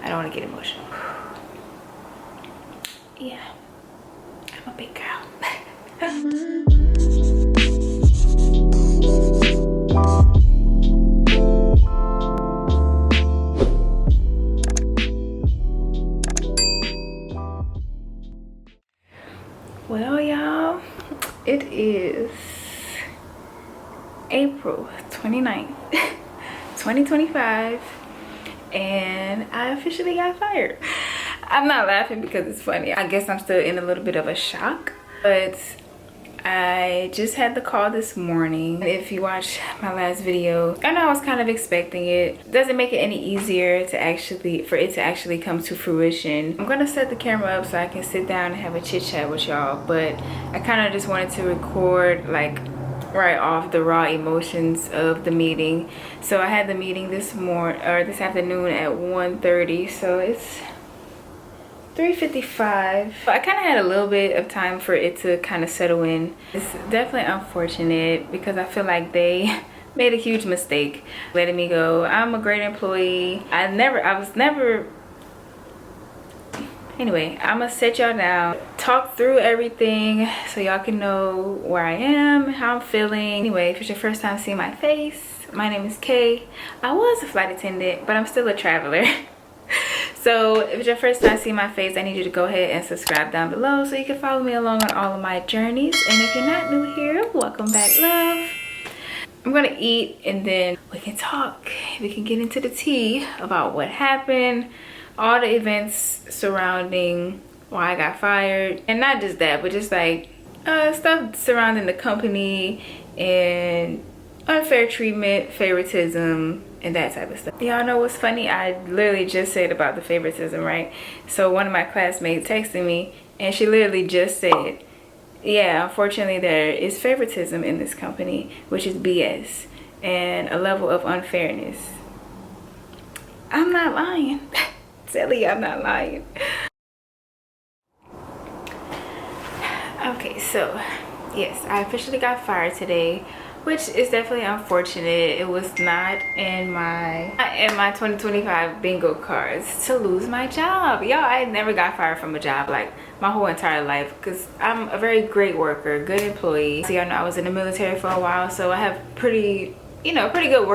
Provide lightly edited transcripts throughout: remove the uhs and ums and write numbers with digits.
I don't want to get emotional. Yeah, I'm a big girl. Well, y'all, it is April 29th, 2025, and I officially got fired. I'm not laughing because it's funny. I guess I'm still in a little bit of a shock, but I just had the call this morning. If you watch my last video, I know I was kind of expecting it. Doesn't make it any easier to actually come to fruition. I'm gonna set the camera up so I can sit down and have a chit chat with y'all, but I kind of just wanted to record like right off the raw emotions of the meeting. So I had the meeting this afternoon at 1:30, so it's 3:55. I kind of had a little bit of time for it to kind of settle in. It's definitely unfortunate because I feel like they made a huge mistake letting me go. I'm a great employee. Anyway, I'm gonna sit y'all down, talk through everything so y'all can know where I am, how I'm feeling. Anyway, if it's your first time seeing my face, my name is Kay. I was a flight attendant, but I'm still a traveler. So if it's your first time seeing my face, I need you to go ahead and subscribe down below so you can follow me along on all of my journeys. And if you're not new here, welcome back, love. I'm gonna eat and then we can talk. We can get into the tea about what happened, all the events surrounding why I got fired. And not just that, but just like stuff surrounding the company and unfair treatment, favoritism, and that type of stuff. Y'all know what's funny? I literally just said about the favoritism, right? So one of my classmates texted me and she literally just said, yeah, unfortunately there is favoritism in this company, which is BS and a level of unfairness. I'm not lying. Silly, I'm not lying. Okay, so yes, I officially got fired today, which is definitely unfortunate. It was not in my 2025 bingo cards to lose my job. Y'all, I never got fired from a job like my whole entire life because I'm a very great worker, good employee. So y'all know I was in the military for a while, so I have pretty good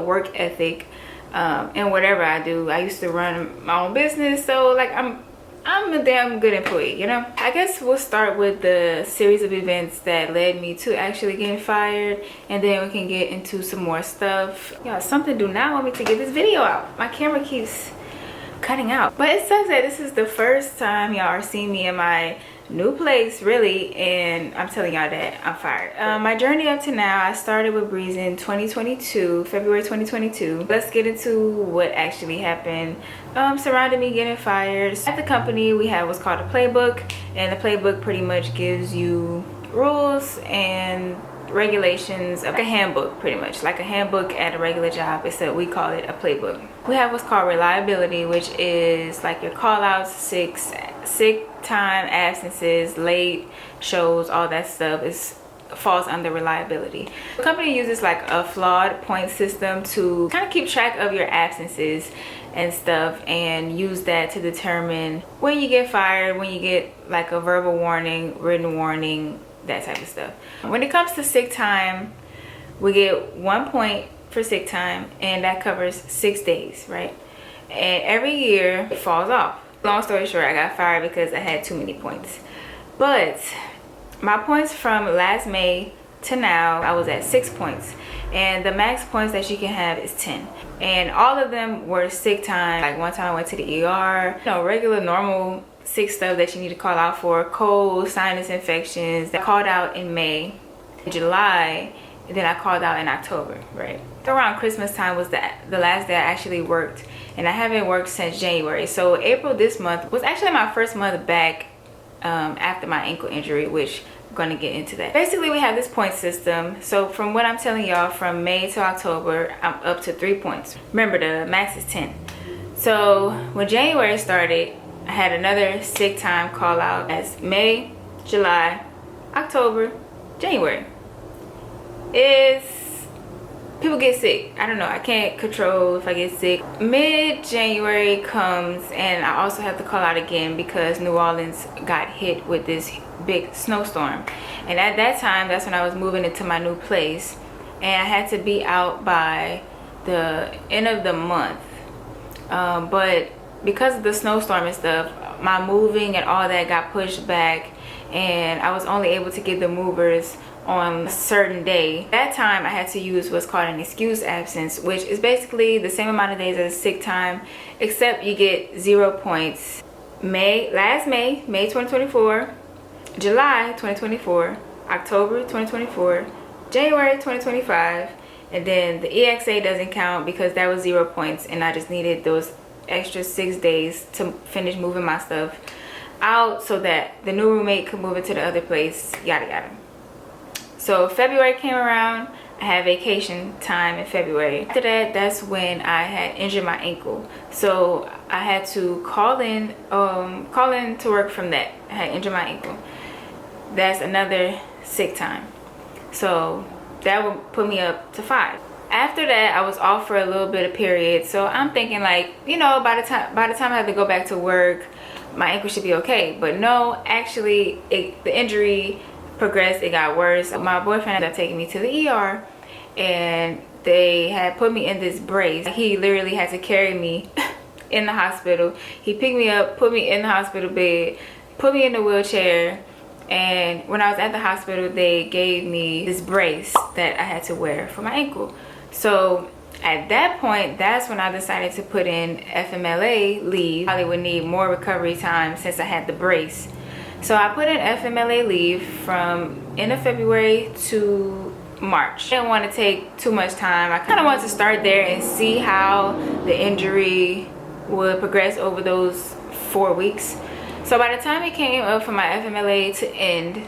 work ethic. And whatever I do, I used to run my own business, so like I'm a damn good employee, you know. I guess we'll start with the series of events that led me to actually getting fired, and then we can get into some more stuff. Yeah, something do not want me to get this video out. My camera keeps cutting out, but it sucks that this is the first time y'all are seeing me in my new place, really, and I'm telling y'all that I'm fired. My journey up to now, I started with Breeze in February 2022. Let's get into what actually happened surrounding me getting fired. At the company, we have what's called a playbook, and the playbook pretty much gives you rules and regulations, like a handbook, pretty much like a handbook at a regular job, except we call it a playbook. We have what's called reliability, which is like your call outs, sick time, absences, late shows, all that stuff falls under reliability. The company uses like a flawed point system to kind of keep track of your absences and stuff, and use that to determine when you get fired, when you get like a verbal warning, written warning, that type of stuff. When it comes to sick time, we get 1 point for sick time, and that covers 6 days, right? And every year it falls off. Long story short, I got fired because I had too many points. But my points from last May to now, I was at 6 points, and the max points that you can have is 10, and all of them were sick time. Like one time I went to the ER, regular normal sick stuff that you need to call out for, cold, sinus infections. I called out in May, July, and then I called out in October, right? Around Christmas time was the last day I actually worked, and I haven't worked since January. So April this month was actually my first month back after my ankle injury, which I'm gonna get into that. Basically, we have this point system. So from what I'm telling y'all, from May to October, I'm up to 3 points. Remember, the max is 10. So when January started, I had another sick time call out as May, July, October, January. Is people get sick. I don't know, I can't control if I get sick. Mid-January comes and I also have to call out again because New Orleans got hit with this big snowstorm, and at that time, that's when I was moving into my new place, and I had to be out by the end of the month. But because of the snowstorm and stuff, my moving and all that got pushed back, and I was only able to get the movers on a certain day. That time I had to use what's called an excuse absence, which is basically the same amount of days as sick time, except you get 0 points. Last May 2024, July 2024, October 2024, January 2025, and then the EXA doesn't count because that was 0 points, and I just needed those extra 6 days to finish moving my stuff out so that the new roommate could move into the other place, yada yada. So February came around, I had vacation time in February. After that, that's when I had injured my ankle. So I had to call in to work from that. I had injured my ankle. That's another sick time. So that would put me up to 5. After that, I was off for a little bit of period. So I'm thinking like, you know, by the time I have to go back to work, my ankle should be okay. But no, actually the injury progressed, it got worse. My boyfriend ended up taking me to the ER, and they had put me in this brace. He literally had to carry me in the hospital. He picked me up, put me in the hospital bed, put me in the wheelchair, and when I was at the hospital, they gave me this brace that I had to wear for my ankle. So at that point, that's when I decided to put in FMLA leave. I probably would need more recovery time since I had the brace. So I put in FMLA leave from end of February to March. I didn't want to take too much time. I kind of wanted to start there and see how the injury would progress over those 4 weeks. So by the time it came up for my FMLA to end,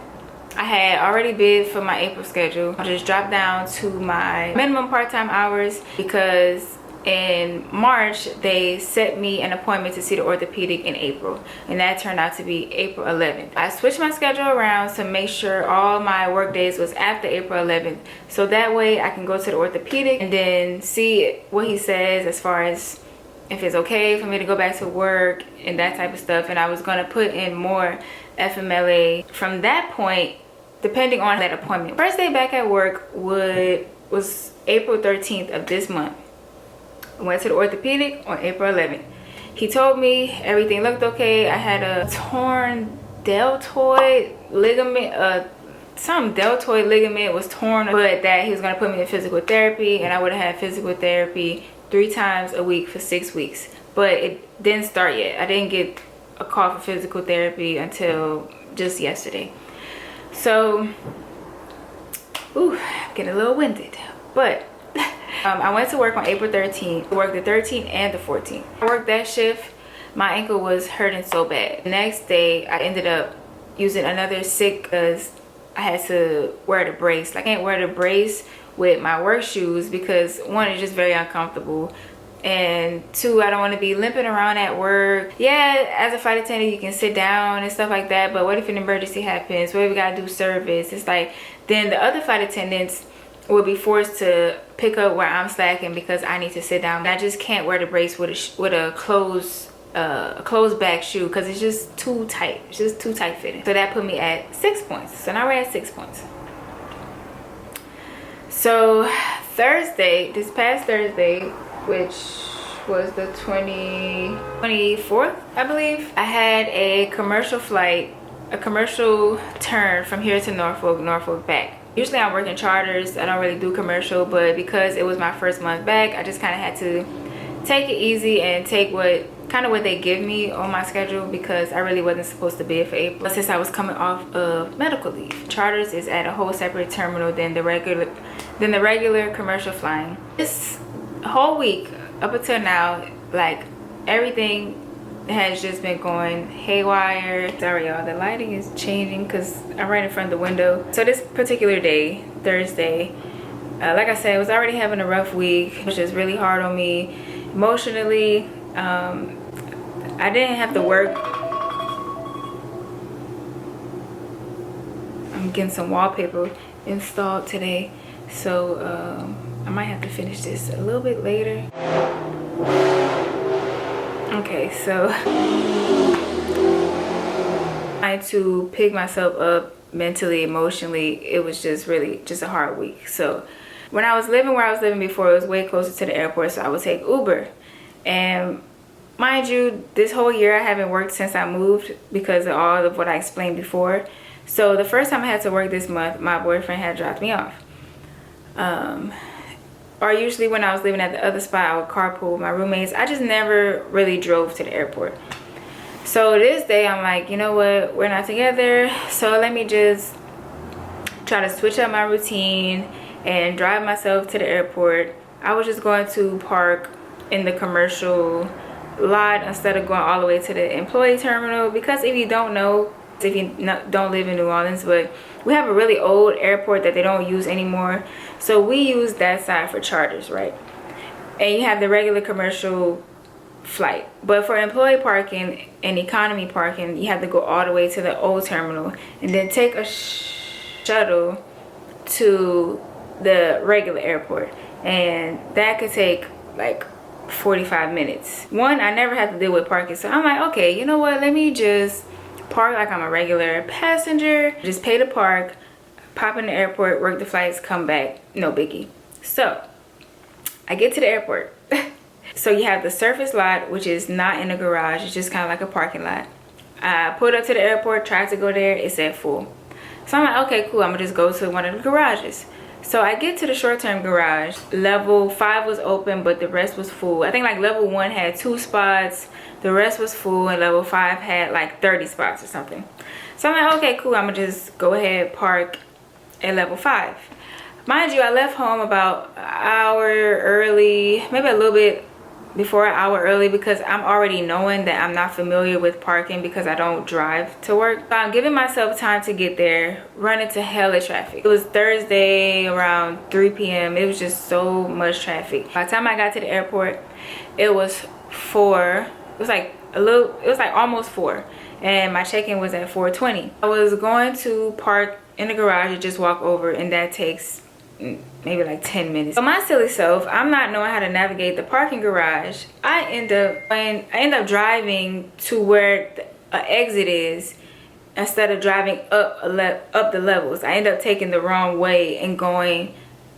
I had already bid for my April schedule. I just dropped down to my minimum part-time hours because in March they set me an appointment to see the orthopedic in April, and that turned out to be April 11th. I switched my schedule around to make sure all my work days was after April 11th, so that way I can go to the orthopedic and then see what he says as far as if it's okay for me to go back to work and that type of stuff. And I was going to put in more FMLA from that point, depending on that appointment. First day back at work was April 13th of this month. I went to the orthopedic on April 11th. He told me everything looked okay. I had a torn deltoid ligament, some deltoid ligament was torn, but that he was going to put me in physical therapy, and I would have had physical therapy 3 times a week for 6 weeks. But it didn't start yet. I didn't get a call for physical therapy until just yesterday. So, I'm getting a little winded, but I went to work on April 13th. I worked the 13th and the 14th. I worked that shift. My ankle was hurting so bad. The next day, I ended up using another sick because I had to wear the brace. Like, I can't wear the brace with my work shoes because 1, it's just very uncomfortable, and 2, I don't want to be limping around at work. Yeah, as a flight attendant, you can sit down and stuff like that, but what if an emergency happens? What if we gotta do service? It's like, then the other flight attendants will be forced to pick up where I'm slacking because I need to sit down. I just can't wear the brace with a closed back shoe because it's just too tight. It's just too tight fitting. So that put me at 6 points. So now we're at 6 points. So Thursday, this past Thursday, which was the 24th, I believe, I had a commercial flight, a commercial turn from here to Norfolk back. Usually I'm working charters, I don't really do commercial, but because it was my first month back, I just kind of had to take it easy and take what they give me on my schedule because I really wasn't supposed to bid for April since I was coming off of medical leave. Charters is at a whole separate terminal than the regular commercial flying. This whole week up until now, like, everything has just been going haywire. Sorry y'all, the lighting is changing because I'm right in front of the window. So this particular day, Thursday, like I said, I was already having a rough week, which is really hard on me emotionally. I didn't have to work. I'm getting some wallpaper installed today, so I might have to finish this a little bit later. Okay, so trying to pick myself up mentally, emotionally. It was just really just a hard week. So when I was living where I was living before, it was way closer to the airport, so I would take Uber. And mind you, this whole year I haven't worked since I moved because of all of what I explained before. So the first time I had to work this month, my boyfriend had dropped me off. Or usually when I was living at the other spot, I would carpool with my roommates. I just never really drove to the airport. So this day I'm like, you know what, we're not together, so let me just try to switch up my routine and drive myself to the airport. I was just going to park in the commercial lot instead of going all the way to the employee terminal, because if you don't know, if you don't live in New Orleans, but we have a really old airport that they don't use anymore, so we use that side for charters, right? And you have the regular commercial flight, but for employee parking and economy parking, you have to go all the way to the old terminal and then take a shuttle to the regular airport, and that could take like 45 minutes. One, I never had to deal with parking, so I'm like, okay, you know what, let me just park like I'm a regular passenger, just pay to park, pop in the airport, work the flights, come back, no biggie. So I get to the airport. So you have the surface lot, which is not in a garage, it's just kind of like a parking lot. I pulled up to the airport, tried to go there, it said full. So I'm like, okay, cool, I'm gonna just go to one of the garages. So I get to the short-term garage. Level 5 was open, but the rest was full. I think like level 1 had 2 spots, the rest was full, and level 5 had like 30 spots or something. So I'm like, okay, cool, I'm gonna just go ahead, park at level 5. Mind you, I left home about an hour early, maybe a little bit before an hour early, because I'm already knowing that I'm not familiar with parking because I don't drive to work. So I'm giving myself time to get there, run into hella traffic. It was Thursday around 3 p.m. It was just so much traffic. By the time I got to the airport, it was 4. It was like almost 4. And my check-in was at 4:20. I was going to park in the garage and just walk over, and that takes maybe like 10 minutes. So my silly self, I'm not knowing how to navigate the parking garage. I end up driving to where the exit is instead of driving up the levels. I end up taking the wrong way and going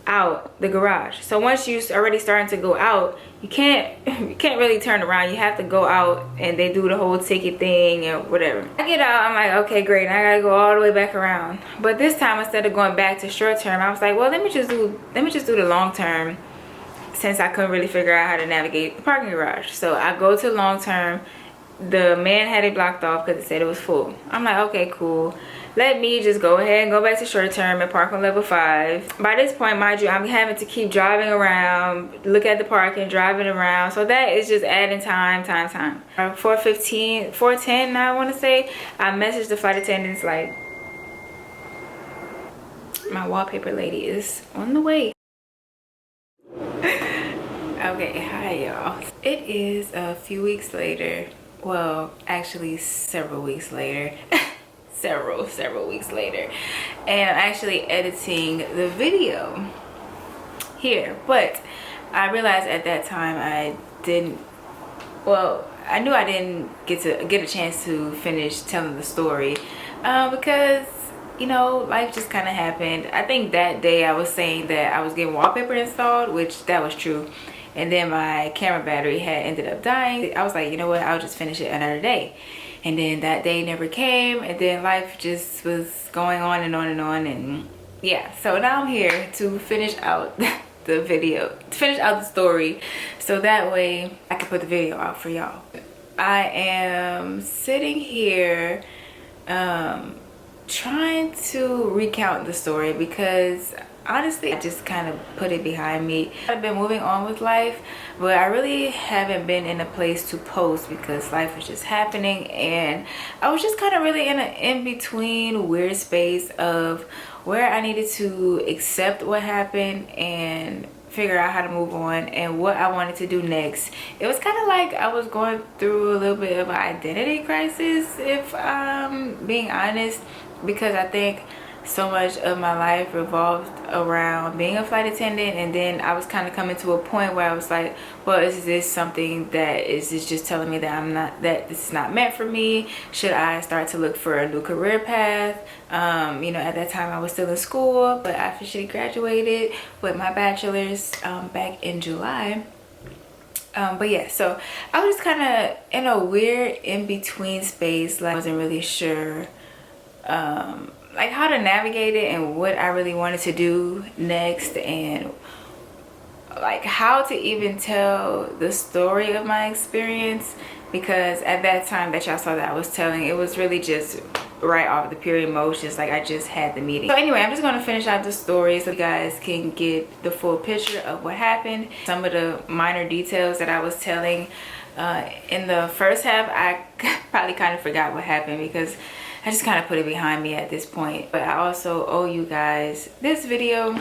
out the garage. So once you're already starting to go out, you can't really turn around. You have to go out, and they do the whole ticket thing or whatever. I get out, I'm like, okay, great, I gotta go all the way back around. But this time, instead of going back to short term, I was like, well, let me just do the long term, since I couldn't really figure out how to navigate the parking garage. So I go to long term. The man had it blocked off because it said it was full. I'm like, okay, cool, let me just go ahead and go back to short term and park on level 5. By this point, mind you, I'm having to keep driving around, look at the parking, driving around. So that is just adding time. 4:15, 4:10, I want to say, I messaged the flight attendants like, my wallpaper lady is on the way. Okay, hi y'all. It is a few weeks later. Well, actually several weeks later. several weeks later, and I'm actually editing the video here. But I realized at that time I knew I didn't get a chance to finish telling the story because, you know, life just kind of happened. I think that day I was saying that I was getting wallpaper installed, which that was true, and then my camera battery had ended up dying. I was like, you know what, I'll just finish it another day. And then that day never came, and then life just was going on and on and on, and yeah. So now I'm here to finish out the video, to finish out the story, so that way I can put the video out for y'all. I am sitting here trying to recount the story because honestly, I just kind of put it behind me. I've been moving on with life, but I really haven't been in a place to post because life was just happening, and I was just kind of really in an in-between weird space of where I needed to accept what happened and figure out how to move on and what I wanted to do next. It was kind of like I was going through a little bit of an identity crisis, if I'm being honest, because I think so much of my life revolved around being a flight attendant, and then I was kind of coming to a point where I was like, well, is this something that is this just telling me that I'm not, that this is not meant for me? Should I start to look for a new career path? You know, at that time I was still in school, but I officially graduated with my bachelor's back in July. But yeah, so I was just kind of in a weird in-between space. Like I wasn't really sure like how to navigate it and what I really wanted to do next, and like how to even tell the story of my experience, because at that time that y'all saw that I was telling, it was really just right off the pure emotions. Like I just had the meeting. So anyway, I'm just going to finish out the story so you guys can get the full picture of what happened. Some of the minor details that I was telling in the first half, I probably kind of forgot what happened because I just kind of put it behind me at this point. But I also owe you guys this video,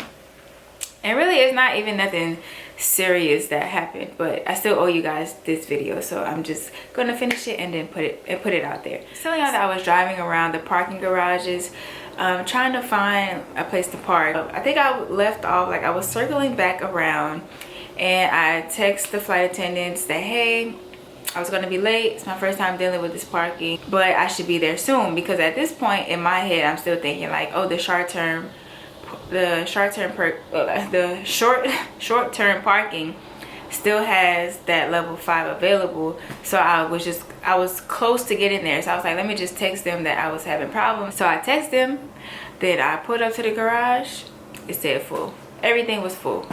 and really it's not even nothing serious that happened, but I still owe you guys this video, so I'm just gonna finish it and then put it out there. So y'all, that I was driving around the parking garages trying to find a place to park. I think I left off, like I was circling back around, and I text the flight attendants that, hey, I was gonna be late, it's my first time dealing with this parking, but I should be there soon, because at this point in my head I'm still thinking like, oh, the short-term parking still has that level 5 available. So I was close to getting there, so I was like, let me just text them that I was having problems. So I text them, then I pulled up to the garage, it said full, everything was full.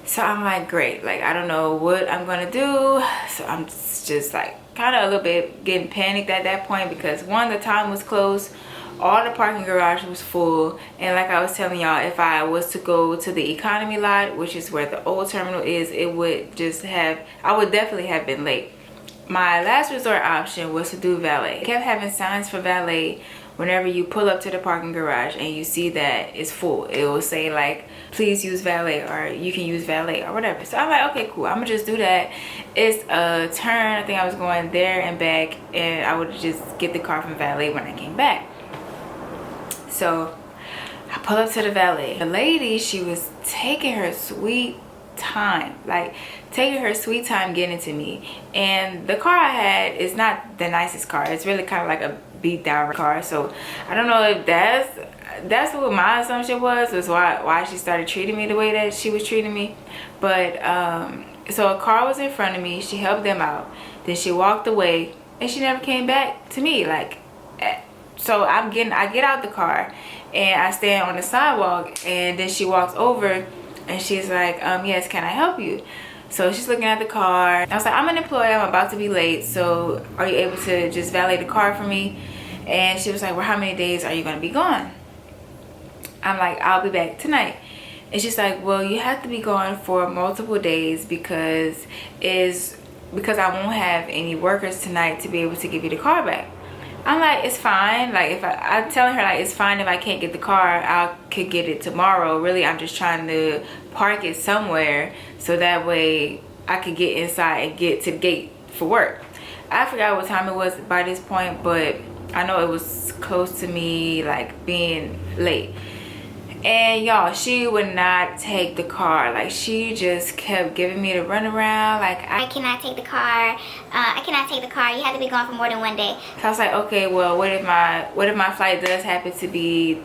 So I'm like, great, like I don't know what I'm gonna do. So I'm just like kind of a little bit getting panicked at that point, because one, the time was close, all the parking garage was full, and like I was telling y'all, if I was to go to the economy lot, which is where the old terminal is, it would just have, I would definitely have been late. My last resort option was to do valet. I kept having signs for valet. Whenever you pull up to the parking garage and you see that it's full, it will say like, please use valet, or you can use valet, or whatever. So I'm like, okay, cool, I'm gonna just do that. It's a turn, I think I was going there and back, and I would just get the car from valet when I came back. So I pull up to the valet. The lady, she was taking her sweet time, like taking her sweet time getting to me. And the car I had is not the nicest car. It's really kind of like a beat down car. So I don't know if that's what my assumption was why she started treating me the way that she was treating me. But so a car was in front of me, she helped them out, then she walked away, and she never came back to me. Like, so I get out the car and I stand on the sidewalk, and then she walks over and she's like, yes, can I help you? So she's looking at the car. I was like, I'm an employee, I'm about to be late, so are you able to just valet the car for me? And she was like, well, how many days are you gonna be gone? I'm like, I'll be back tonight. And she's like, well, you have to be gone for multiple days because I won't have any workers tonight to be able to give you the car back. I'm like, it's fine. Like, if I'm telling her like, it's fine if I can't get the car, I could get it tomorrow. Really, I'm just trying to park it somewhere so that way I could get inside and get to the gate for work. I forgot what time it was by this point, but I know it was close to me like being late. And y'all, she would not take the car. Like, she just kept giving me the runaround. Like, I cannot take the car. I cannot take the car. You have to be gone for more than 1 day. So I was like, okay, well, what if my flight does happen to be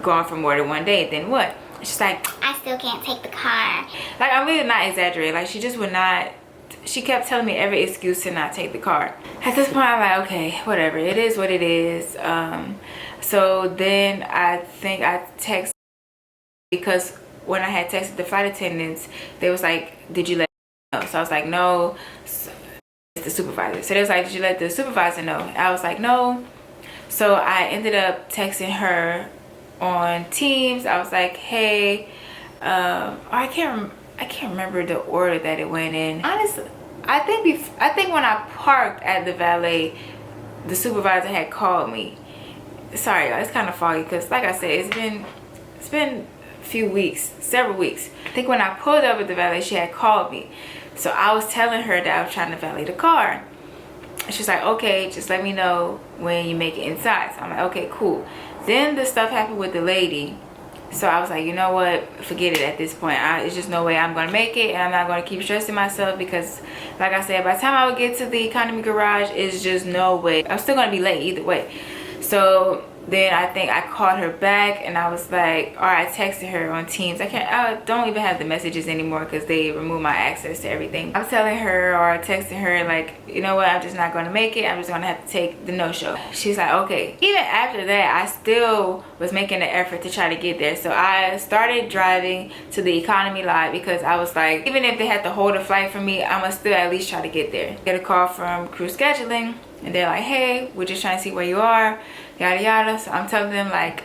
gone for more than 1 day? Then what? She's like, I still can't take the car. Like, I'm really not exaggerating. Like, she just would not. She kept telling me every excuse to not take the car. At this point, I'm like, okay, whatever. It is what it is. So then I think I texted, because when I had texted the flight attendants, they was like, did you let me know? So I was like, no. It's the supervisor. So they was like, did you let the supervisor know? I was like, no. So I ended up texting her on Teams. I was like, hey, I can't remember the order that it went in. Honestly, I think when I parked at the valet, the supervisor had called me. Sorry, y'all, it's kind of foggy because, like I said, it's been few weeks, several weeks. I think when I pulled up at the valet, she had called me. So I was telling her that I was trying to valet the car. she's like, okay, just let me know when you make it inside. So I'm like, okay, cool. Then the stuff happened with the lady. So I was like, you know what, forget it at this point. It's just no way I'm going to make it, and I'm not going to keep stressing myself, because like I said, by the time I would get to the economy garage, it's just no way. I'm still going to be late either way. So then I think I called her back, and I was like, or I texted her on Teams. I don't even have the messages anymore because they removed my access to everything. I was telling her, or texting her, like, you know what, I'm just not going to make it. I'm just going to have to take the no-show. She's like, okay. Even after that, I still was making an effort to try to get there. So I started driving to the economy lot, because I was like, even if they had to hold a flight for me, I'm going to still at least try to get there. Get a call from crew scheduling, and they're like, hey, we're just trying to see where you are, yada yada. So I'm telling them, like,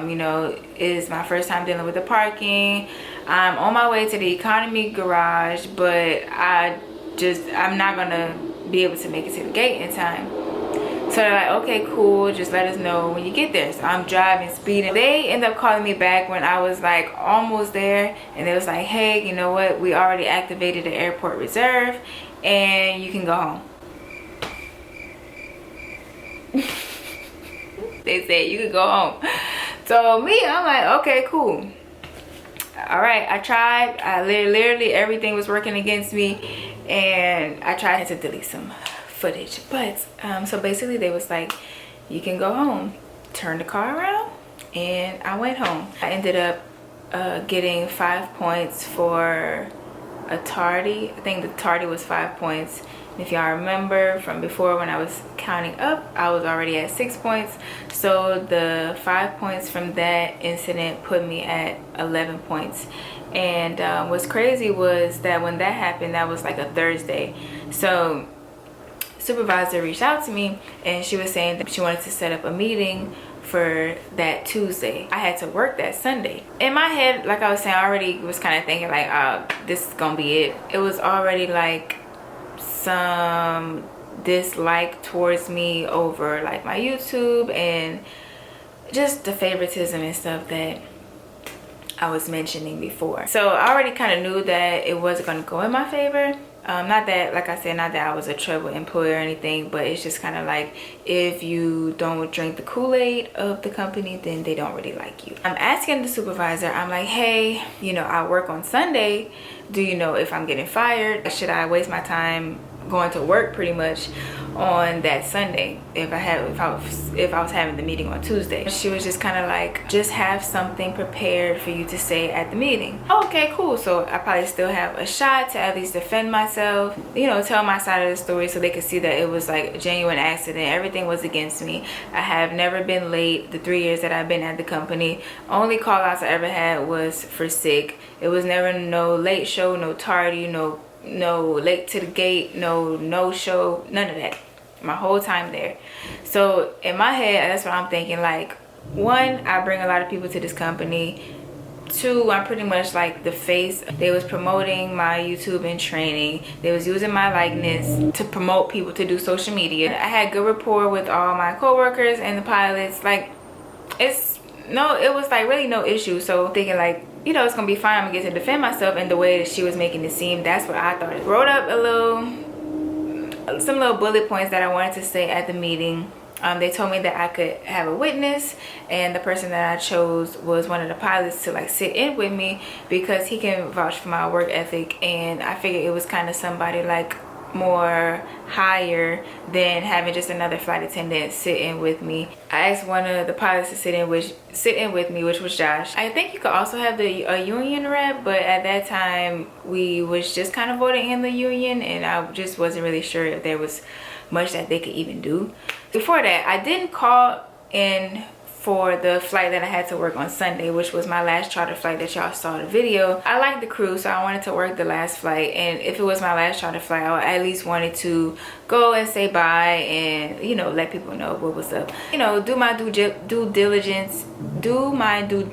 you know, it's my first time dealing with the parking. I'm on my way to the economy garage, but I'm not gonna be able to make it to the gate in time. So they're like, okay, cool, just let us know when you get there. So I'm driving, speeding. They end up calling me back when I was like almost there, and they was like, hey, you know what, we already activated the airport reserve and you can go home. They said you could go home. So me, I'm like, okay, cool. All right, I tried. Literally everything was working against me, and I tried to delete some footage. But so basically they was like, you can go home. Turn the car around, and I went home. I ended up getting 5 points for a tardy. I think the tardy was 5 points. If y'all remember from before, when I was counting up, I was already at 6 points. So the 5 points from that incident put me at 11 points. And what's crazy was that when that happened, that was like a Thursday. So supervisor reached out to me, and she was saying that she wanted to set up a meeting for that Tuesday. I had to work that Sunday. In my head, like I was saying, I already was kind of thinking like, oh, this is gonna be it. It was already like some dislike towards me over like my YouTube, and just the favoritism and stuff that I was mentioning before. So I already kind of knew that it wasn't going to go in my favor. Not that, like I said, not that I was a trouble employee or anything, but it's just kind of like, if you don't drink the Kool-Aid of the company, then they don't really like you. I'm asking the supervisor, I'm like, hey, you know, I work on Sunday. Do you know if I'm getting fired? Should I waste my time going to work pretty much on that Sunday if I was having the meeting on Tuesday? She was just kind of like, just have something prepared for you to say at the meeting. Okay, cool. So I probably still have a shot to at least defend myself, you know, tell my side of the story, so they could see that it was like a genuine accident. Everything was against me. I have never been late the 3 years that I've been at the company. Only call outs I ever had was for sick. It was never no late show, no tardy, no late to the gate, no show, none of that my whole time there. So in my head, that's what I'm thinking, like, one, I bring a lot of people to this company. Two, I'm pretty much like the face. They was promoting my YouTube and training. They was using my likeness to promote people to do social media. I had good rapport with all my co-workers and the pilots. Like, it was like really no issue. So thinking like, you know, it's gonna be fine. I'm gonna get to defend myself. And the way that she was making it seem, that's what I thought. Wrote up some little bullet points that I wanted to say at the meeting. They told me that I could have a witness, and the person that I chose was one of the pilots to like sit in with me, because he can vouch for my work ethic, and I figured it was kind of somebody like more higher than having just another flight attendant sit in with me. I asked one of the pilots to sit in with me, which was Josh. I think you could also have a union rep, but at that time we was just kind of voting in the union, and I just wasn't really sure if there was much that they could even do. Before that, I didn't call in for the flight that I had to work on Sunday, which was my last charter flight that y'all saw the video. I liked the crew, so I wanted to work the last flight, and if it was my last charter flight, I at least wanted to go and say bye and, you know, let people know what was up. You know, do my due diligence. Do my due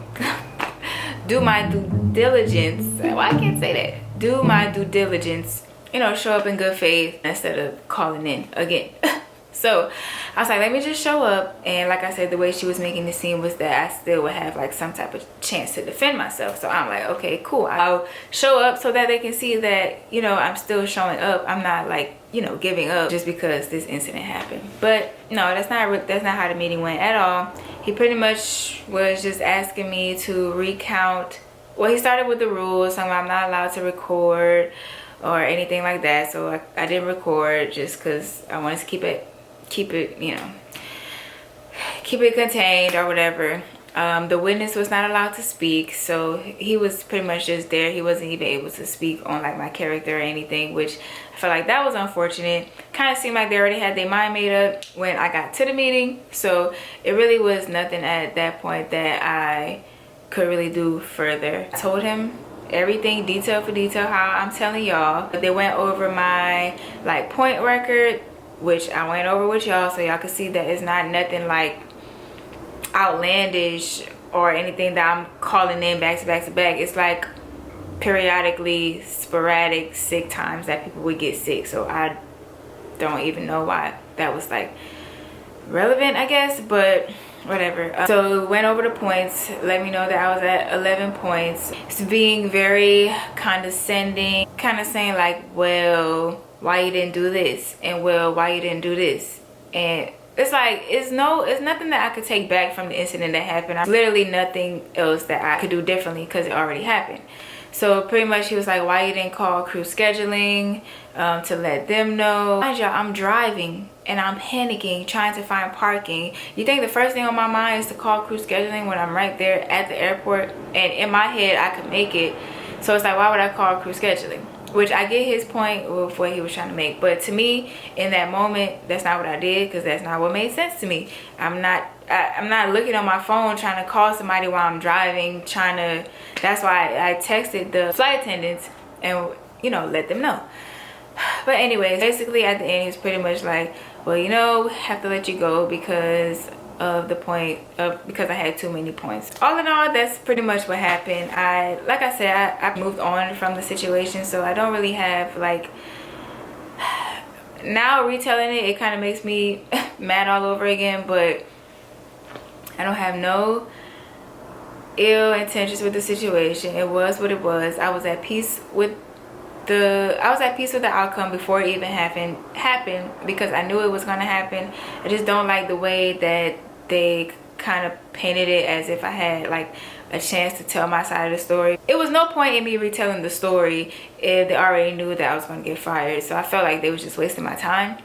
diligence. Well, I can't say that. Do my due diligence. You know, show up in good faith instead of calling in again. So I was like, let me just show up. And like I said, the way she was making the scene was that I still would have like some type of chance to defend myself. So I'm like, okay, cool, I'll show up so that they can see that, you know, I'm still showing up. I'm not like, you know, giving up just because this incident happened. But no, that's not how the meeting went at all. He pretty much was just asking me to recount. Well, he started with the rules, saying I'm not allowed to record or anything like that. So I didn't record just because I wanted to keep it, you know, keep it contained or whatever. The witness was not allowed to speak, so he was pretty much just there. He wasn't even able to speak on like my character or anything, which I felt like that was unfortunate. Kind of seemed like they already had their mind made up when I got to the meeting, so it really was nothing at that point that I could really do further. I told him everything detail for detail how I'm telling y'all. They went over my like point record, which I went over with y'all, so y'all could see that it's not nothing like outlandish or anything that I'm calling in back to back to back. It's like periodically sporadic sick times that people would get sick, so I don't even know why that was like relevant, I guess, but whatever. So went over the points, let me know that I was at 11 points. It's being very condescending, kind of saying like, well, why you didn't do this, and well, why you didn't do this, and it's like, it's nothing that I could take back from the incident that happened. Literally nothing else that I could do differently because it already happened. So pretty much he was like, why you didn't call crew scheduling to let them know? Mind y'all, I'm driving and I'm panicking trying to find parking. You think the first thing on my mind is to call crew scheduling when I'm right there at the airport, and in my head I could make it. So it's like, why would I call crew scheduling? Which I get his point with what he was trying to make, but to me in that moment, that's not what I did, because that's not what made sense to me. I'm not looking on my phone trying to call somebody while I'm driving, that's why I texted the flight attendants and, you know, let them know. But anyways, basically at the end he's pretty much like, well, you know, have to let you go because of the point of, because I had too many points. All in all, that's pretty much what happened. Like I said, I moved on from the situation, so I don't really have like, now retelling it kind of makes me mad all over again, but I don't have no ill intentions with the situation. It was what it was. I was at peace with the outcome before it even happened because I knew it was going to happen. I just don't like the way that they kind of painted it as if I had like a chance to tell my side of the story. It was no point in me retelling the story if they already knew that I was going to get fired. So I felt like they was just wasting my time.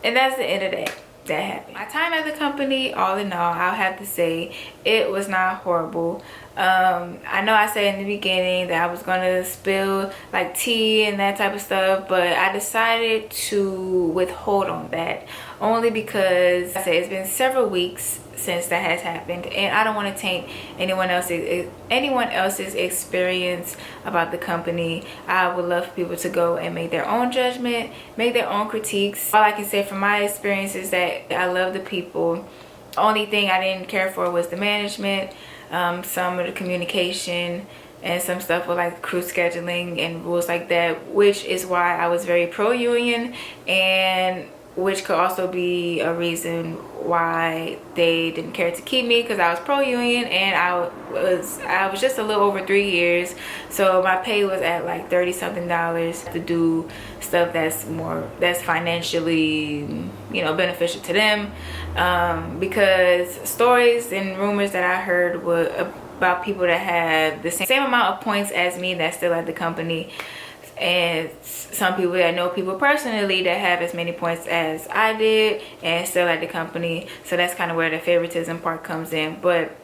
And that's the end of that happened. My time at the company, all in all, I'll have to say it was not horrible. I know I said in the beginning that I was gonna spill like tea and that type of stuff, but I decided to withhold on that only because I said it's been several weeks since that has happened, and I don't want to taint anyone else's experience about the company. I would love for people to go and make their own judgment, make their own critiques. All I can say from my experience is that I love the people. The only thing I didn't care for was the management, some of the communication, and some stuff with like crew scheduling and rules like that, which is why I was very pro-union, and which could also be a reason why they didn't care to keep me, because I was pro-union and I was just a little over 3 years, so my pay was at like $30-something to do stuff that's financially, you know, beneficial to them, because stories and rumors that I heard were about people that had the same amount of points as me that's still at the company, and some people that know people personally that have as many points as I did and still at the company. So that's kind of where the favoritism part comes in. But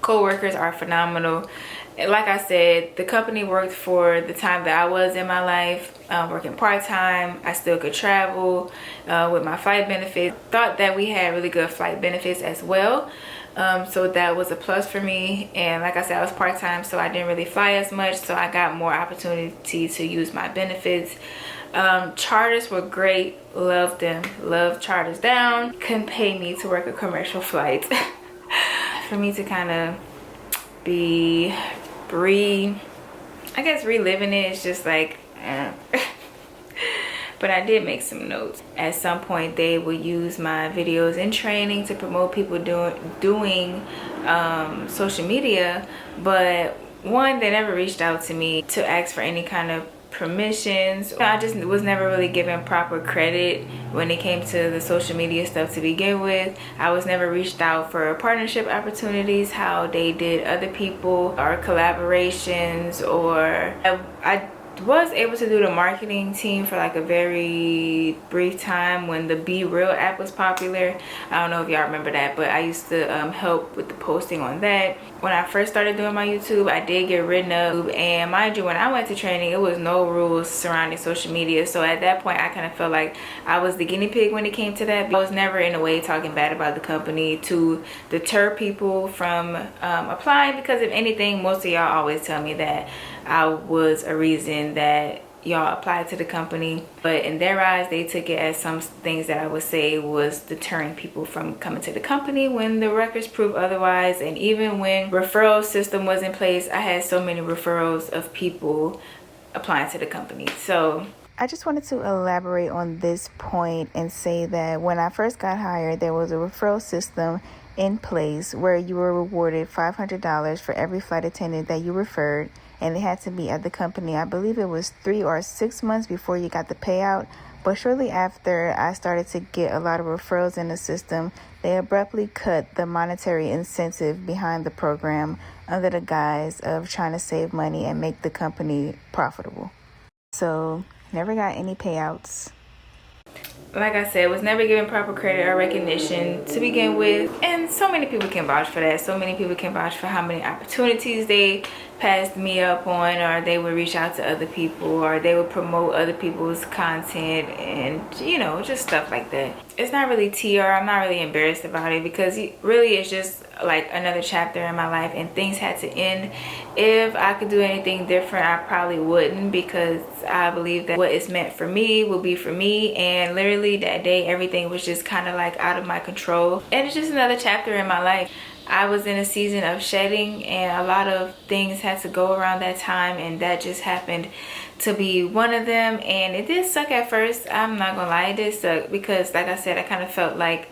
co-workers are phenomenal. Like I said, the company worked for the time that I was in my life, working part-time. I still could travel with my flight benefits. Thought that we had really good flight benefits as well. So that was a plus for me, and like I said, I was part-time, so I didn't really fly as much, so I got more opportunity to use my benefits. Charters were great, loved them, loved charters down. Couldn't pay me to work a commercial flight. For me to kind of be reliving it, it's just like but I did make some notes. At some point they would use my videos in training to promote people doing social media, but one, they never reached out to me to ask for any kind of permissions. I just was never really given proper credit when it came to the social media stuff to begin with. I was never reached out for partnership opportunities how they did other people, or collaborations, or I was able to do the marketing team for like a very brief time when the Be Real app was popular. I don't know if y'all remember that, but I used to help with the posting on that. When I first started doing my YouTube, I did get rid of, and mind you, when I went to training, it was no rules surrounding social media. So at that point, I kind of felt like I was the guinea pig when it came to that. I was never in a way talking bad about the company to deter people from applying, because if anything, most of y'all always tell me that I was a reason that y'all applied to the company, but in their eyes they took it as some things that I would say was deterring people from coming to the company, when the records prove otherwise. And even when referral system was in place, I had so many referrals of people applying to the company. So I just wanted to elaborate on this point and say that when I first got hired, there was a referral system in place where you were rewarded $500 for every flight attendant that you referred, and they had to be at the company, I believe it was 3 or 6 months before you got the payout. But shortly after I started to get a lot of referrals in the system, they abruptly cut the monetary incentive behind the program under the guise of trying to save money and make the company profitable. So never got any payouts. Like I said, was never given proper credit or recognition to begin with. And so many people can vouch for that. So many people can vouch for how many opportunities they passed me up on, or they would reach out to other people, or they would promote other people's content, and you know, just stuff like that. It's not really tea, or I'm not really embarrassed about it, because really it's just like another chapter in my life, and things had to end. If I could do anything different, I probably wouldn't, because I believe that what is meant for me will be for me. And literally that day, everything was just kind of like out of my control, and it's just another chapter in my life. I was in a season of shedding, and a lot of things had to go around that time, and that just happened to be one of them. And it did suck at first, I'm not gonna lie, it did suck, because like I said, I kind of felt like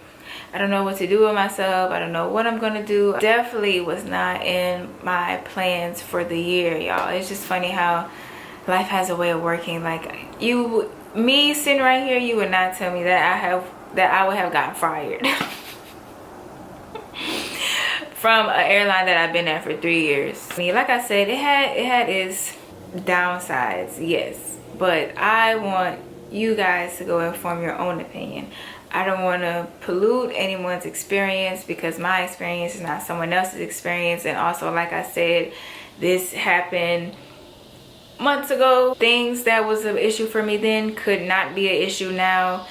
I don't know what to do with myself, I don't know what I'm gonna do. Definitely was not in my plans for the year, y'all. It's just funny how life has a way of working. Like me sitting right here, you would not tell me that I would have gotten fired from an airline that I've been at for 3 years. I mean, like I said, it had its downsides, yes, but I want you guys to go and form your own opinion. I don't want to pollute anyone's experience, because my experience is not someone else's experience. And also, like I said, this happened months ago. Things that was an issue for me then could not be an issue now.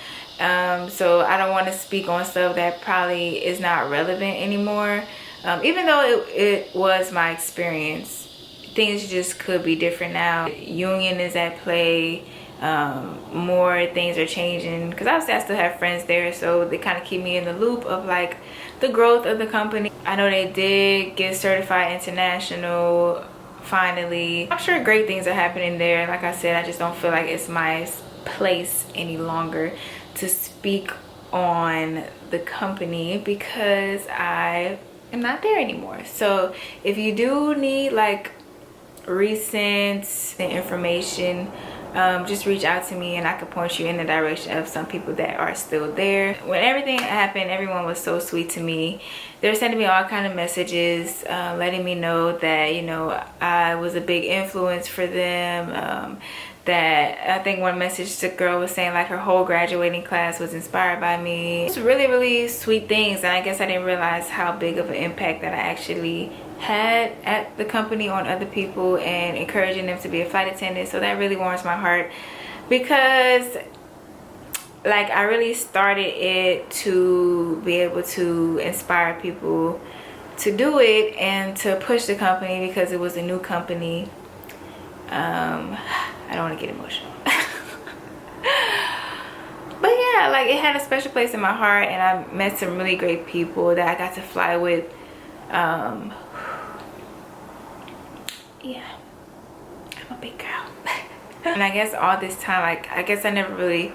So I don't want to speak on stuff that probably is not relevant anymore. Even though it was my experience, things just could be different now. Union is at play. More things are changing, because obviously I still have friends there, so they kind of keep me in the loop of like the growth of the company. I know they did get certified international finally. I'm sure great things are happening there. Like I said, I just don't feel like it's my place any longer to speak on the company, because I am not there anymore. So if you do need like recent information, just reach out to me, and I could point you in the direction of some people that are still there. When everything happened, everyone was so sweet to me. They were sending me all kind of messages, letting me know that, you know, I was a big influence for them. That I think one message the girl was saying like her whole graduating class was inspired by me. It's really, really sweet things, and I guess I didn't realize how big of an impact that I actually had at the company on other people, and encouraging them to be a flight attendant. So that really warms my heart, because like I really started it to be able to inspire people to do it and to push the company, because it was a new company. I don't want to get emotional. But yeah, like it had a special place in my heart, and I met some really great people that I got to fly with. Yeah, I'm a big girl. And I guess all this time, like, I guess I never really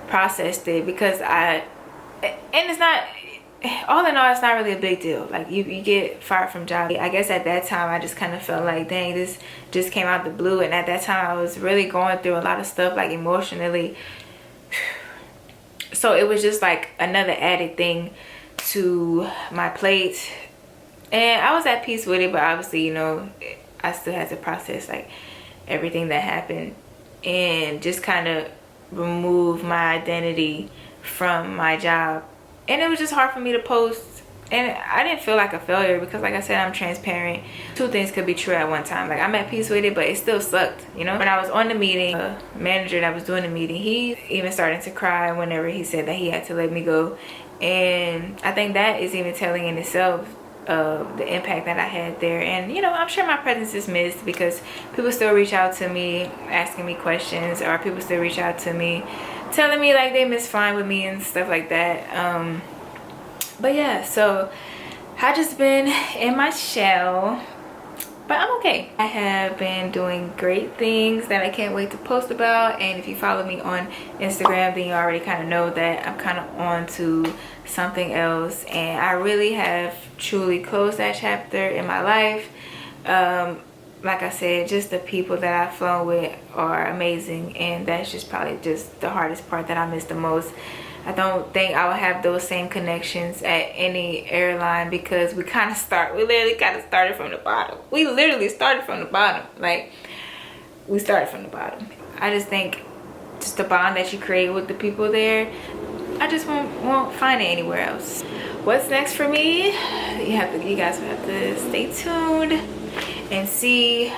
processed it because and it's not, all in all, it's not really a big deal. Like, you get fired from job. I guess at that time I just kind of felt like, dang, this just came out the blue. And at that time I was really going through a lot of stuff, like emotionally. So it was just like another added thing to my plate, and I was at peace with it. But obviously, you know, I still had to process like everything that happened and just kind of remove my identity from my job. And it was just hard for me to post, and I didn't feel like a failure because, like I said, I'm transparent. Two things could be true at one time. Like, I'm at peace with it, but it still sucked, you know. When I was on the meeting, the manager that was doing the meeting, he even started to cry whenever he said that he had to let me go. And I think that is even telling in itself of the impact that I had there. And, you know, I'm sure my presence is missed because people still reach out to me asking me questions, or people still reach out to me telling me like they miss flying with me and stuff like that. But yeah, so I just been in my shell, but I'm okay. I have been doing great things that I can't wait to post about. And if you follow me on Instagram, then you already kind of know that I'm kind of on to something else, and I really have truly closed that chapter in my life. Like I said, just the people that I've flown with are amazing, and that's just probably just the hardest part that I miss the most. I don't think I will have those same connections at any airline because we literally kind of started from the bottom. We literally started from the bottom. Like, we started from the bottom. I just think just the bond that you create with the people there, I just won't find it anywhere else. What's next for me? You guys have to stay tuned and see.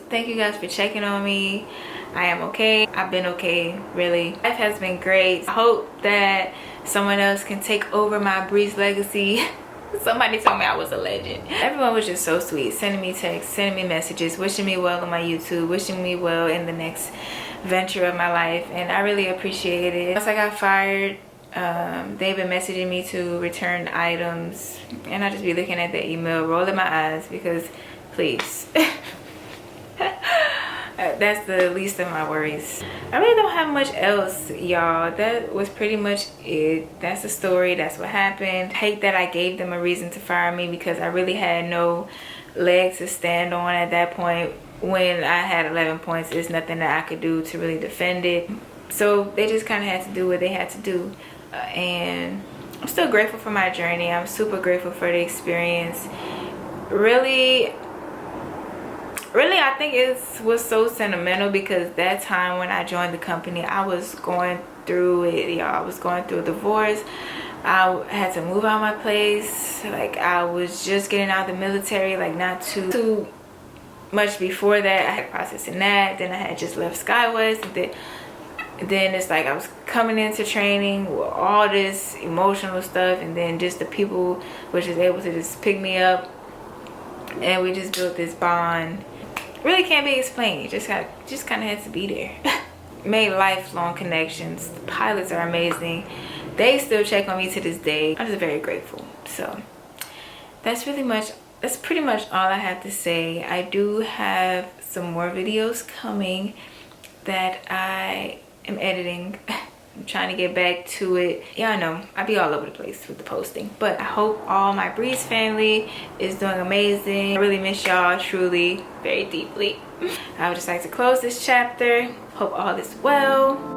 Thank you guys for checking on me. I am okay. I've been okay, really. Life has been great. I hope that someone else can take over my Breeze legacy. Somebody told me I was a legend. Everyone was just so sweet, sending me texts, sending me messages, wishing me well on my YouTube, wishing me well in the next venture of my life, and I really appreciate it. Once I got fired, they've been messaging me to return items, and I just be looking at the email, rolling my eyes, because please. That's the least of my worries. I really don't have much else, y'all. That was pretty much it. That's the story. That's what happened. Hate that I gave them a reason to fire me because I really had no legs to stand on at that point. When I had 11 points, there's nothing that I could do to really defend it. So they just kind of had to do what they had to do. And I'm still grateful for my journey. I'm super grateful for the experience. Really, I think it was so sentimental because that time when I joined the company, I was going through it, y'all. I was going through a divorce. I had to move out of my place. Like, I was just getting out of the military, like not too much before that. I had processing that. Then I had just left SkyWest. And then it's like I was coming into training with all this emotional stuff, and then just the people were just able to just pick me up, and we just built this bond. Really can't be explained. Just kind of had to be there. Made lifelong connections. The pilots are amazing. They still check on me to this day. I'm just very grateful. So that's pretty much all I have to say. I do have some more videos coming that I am editing. I'm trying to get back to it. Yeah, I know I be all over the place with the posting, but I hope all my Breeze family is doing amazing. I really miss y'all, truly, very deeply. I would just like to close this chapter. Hope all is well.